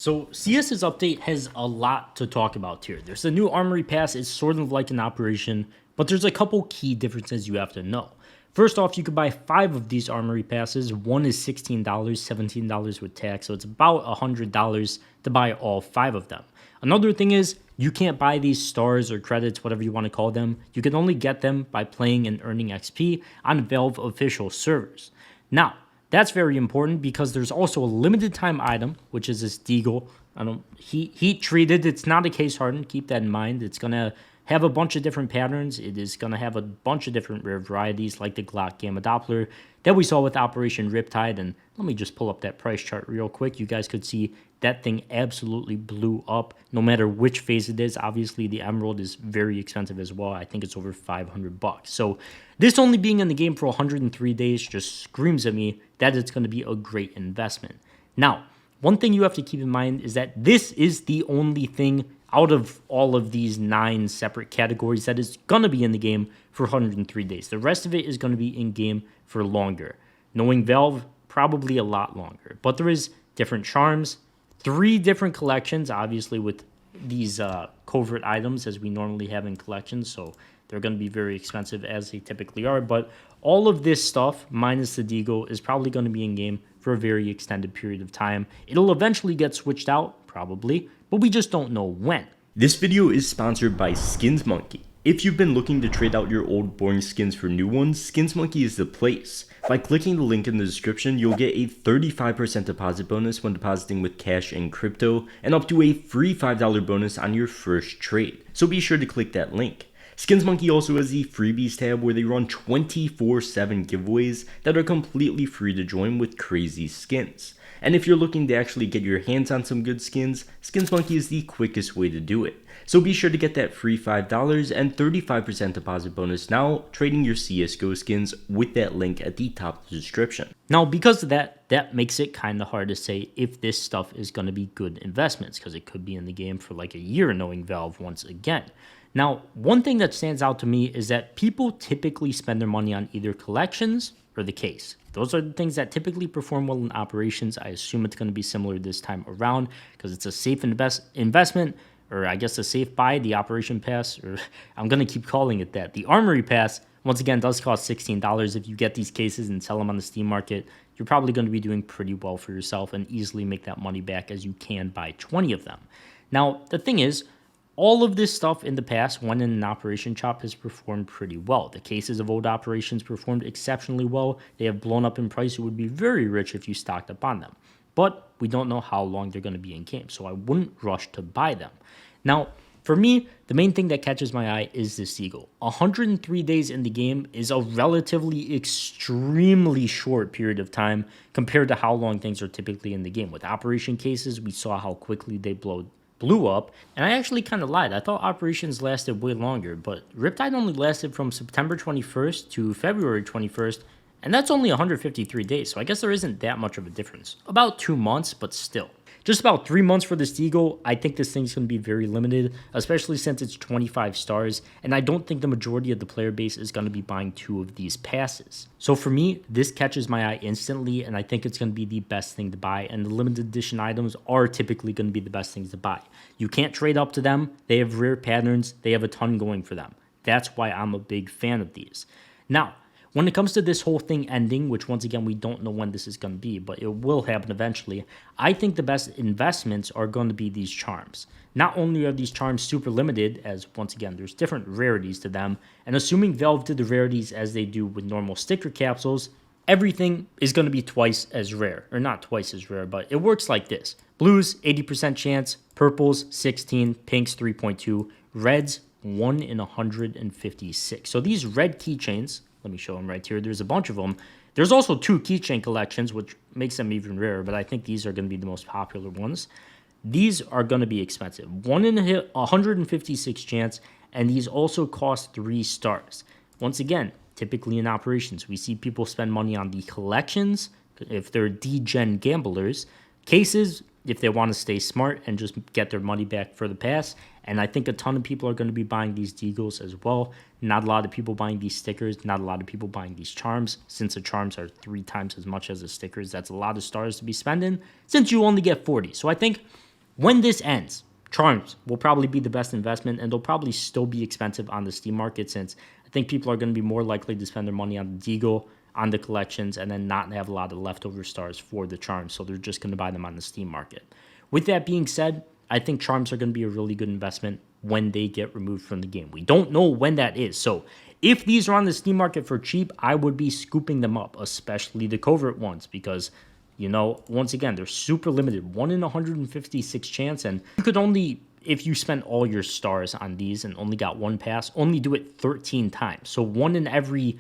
So CS's update has a lot to talk about here. There's a new Armory pass. It's sort of like an operation, but there's a couple key differences you have to know. First off, you could buy 5 of these Armory passes. One is $16, $17 with tax, so it's about $100 to buy all 5 of them. Another thing is you can't buy these stars or credits, whatever you want to call them. You can only get them by playing and earning XP on Valve official servers. Now, that's very important because there's also a limited time item, which is this deagle. Heat treated. It's not a case hardened. Keep that in mind. It's gonna have a bunch of different patterns. It is gonna have a bunch of different rare varieties, like the Glock Gamma Doppler that we saw with Operation Riptide. And let me just pull up that price chart real quick. You guys could see that thing absolutely blew up. No matter which phase it is, obviously the Emerald is very expensive as well. I think it's over $500. So this only being in the game for 103 days just screams at me that it's going to be a great investment. Now, one thing you have to keep in mind is that this is the only thing out of all of these 9 separate categories that is going to be in the game for 103 days. The rest of it is going to be in game for longer. Knowing Valve, probably a lot longer. But there is different charms, 3 different collections, obviously with these covert items as we normally have in collections, so they're going to be very expensive as they typically are, but all of this stuff, minus the deagle, is probably going to be in game for a very extended period of time. It'll eventually get switched out, probably, but we just don't know when. This video is sponsored by Skins Monkey. If you've been looking to trade out your old boring skins for new ones, Skins Monkey is the place. By clicking the link in the description, you'll get a 35% deposit bonus when depositing with cash and crypto, and up to a free $5 bonus on your first trade. So be sure to click that link. Skins Monkey also has the freebies tab where they run 24/7 giveaways that are completely free to join with crazy skins. And if you're looking to actually get your hands on some good skins, Skins Monkey is the quickest way to do it. So be sure to get that free $5 and 35% deposit bonus now, trading your CSGO skins with that link at the top of the description. Now, because of that makes it kind of hard to say if this stuff is going to be good investments, because it could be in the game for like a year, knowing Valve once again. Now, one thing that stands out to me is that people typically spend their money on either collections or the case. Those are the things that typically perform well in operations. I assume it's going to be similar this time around because it's a safe investment, or I guess a safe buy. The Operation Pass, or I'm going to keep calling it that. The Armory Pass, once again, does cost $16. If you get these cases and sell them on the Steam market, you're probably going to be doing pretty well for yourself and easily make that money back, as you can buy 20 of them. Now, the thing is, all of this stuff in the past, when in an operation shop, has performed pretty well. The cases of old operations performed exceptionally well. They have blown up in price. You would be very rich if you stocked up on them. But we don't know how long they're going to be in game, so I wouldn't rush to buy them. Now, for me, the main thing that catches my eye is this deagle. 103 days in the game is a relatively extremely short period of time compared to how long things are typically in the game. With operation cases, we saw how quickly they blew up, and I actually kind of lied. I thought operations lasted way longer, but Riptide only lasted from September 21st to February 21st, and that's only 153 days, so I guess there isn't that much of a difference. About 2 months, but still. Just about 3 months for this deagle. I think this thing's going to be very limited, especially since it's 25 stars, and I don't think the majority of the player base is going to be buying 2 of these passes. So for me, this catches my eye instantly, and I think it's going to be the best thing to buy, and the limited edition items are typically going to be the best things to buy. You can't trade up to them. They have rare patterns. They have a ton going for them. That's why I'm a big fan of these. Now, when it comes to this whole thing ending, which once again, we don't know when this is going to be, but it will happen eventually, I think the best investments are going to be these charms. Not only are these charms super limited, as once again, there's different rarities to them, and assuming Valve did the rarities as they do with normal sticker capsules, everything is going to be twice as rare. Or not twice as rare, but it works like this. Blues, 80% chance, purples, 16, pinks, 3.2, reds, 1 in 156. So these red keychains, let me show them right here. There's a bunch of them. There's also 2 keychain collections, which makes them even rarer, but I think these are going to be the most popular ones. These are going to be expensive. 1 in 156 chance, and these also cost 3 stars. Once again, typically in operations, we see people spend money on the collections, if they're D-gen gamblers, cases, if they want to stay smart and just get their money back for the pass. And I think a ton of people are going to be buying these deagles as well. Not a lot of people buying these stickers. Not a lot of people buying these charms. Since the charms are 3 times as much as the stickers, that's a lot of stars to be spending since you only get 40. So I think When this ends, charms will probably be the best investment, and they'll probably still be expensive on the Steam market, since I think people are going to be more likely to spend their money on the deagle, on the collections, and then not have a lot of leftover stars for the charms, so they're just going to buy them on the Steam market. With that being said, I think charms are going to be a really good investment when they get removed from the game. We don't know when that is, so if these are on the Steam market for cheap, I would be scooping them up, especially the covert ones, because, you know, once again, they're super limited. 1 in 156 chance, and you could only, if you spent all your stars on these and only got one pass, only do it 13 times. So 1 in every,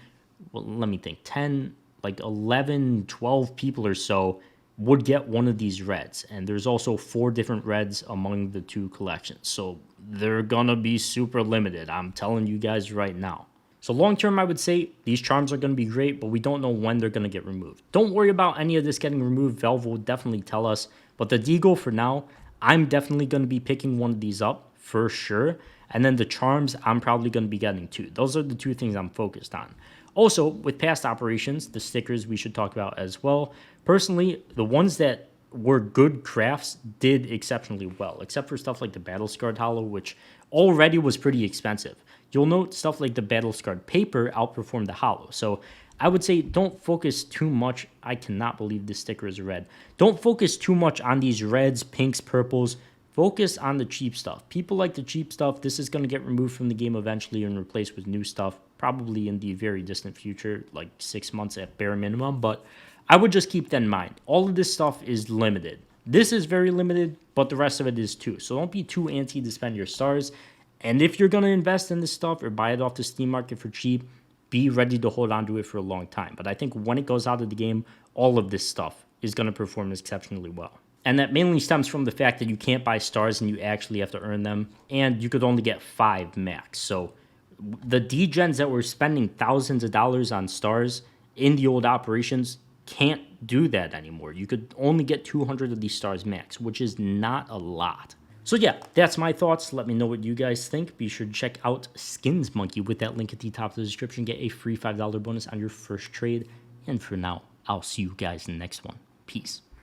well, let me think, 10, like 11, 12 people or so would get one of these reds. And there's also 4 different reds among the 2 collections. So they're gonna be super limited. I'm telling you guys right now. So long term, I would say these charms are going to be great, but we don't know when they're going to get removed. Don't worry about any of this getting removed. Valve will definitely tell us. But the deagle, for now, I'm definitely going to be picking one of these up for sure. And then the charms, I'm probably going to be getting 2. Those are the 2 things I'm focused on. Also, with past operations, the stickers we should talk about as well. Personally, the ones that were good crafts did exceptionally well, except for stuff like the Battle Scarred Hollow, which already was pretty expensive. You'll note stuff like the Battle Scarred Paper outperformed the Hollow. So I would say don't focus too much. I cannot believe this sticker is red. Don't focus too much on these reds, pinks, purples. Focus on the cheap stuff. People like the cheap stuff. This is going to get removed from the game eventually and replaced with new stuff, probably in the very distant future, like 6 months at bare minimum. But I would just keep that in mind. All of this stuff is limited. This is very limited, but the rest of it is too. So don't be too antsy to spend your stars. And if you're going to invest in this stuff or buy it off the Steam market for cheap, be ready to hold on to it for a long time. But I think when it goes out of the game, all of this stuff is going to perform exceptionally well. And that mainly stems from the fact that you can't buy stars and you actually have to earn them. And you could only get 5 max. So the degens that were spending thousands of dollars on stars in the old operations can't do that anymore. You could only get 200 of these stars max, which is not a lot. So yeah, that's my thoughts. Let me know what you guys think. Be sure to check out Skins Monkey with that link at the top of the description. Get a free $5 bonus on your first trade. And for now, I'll see you guys in the next one. Peace.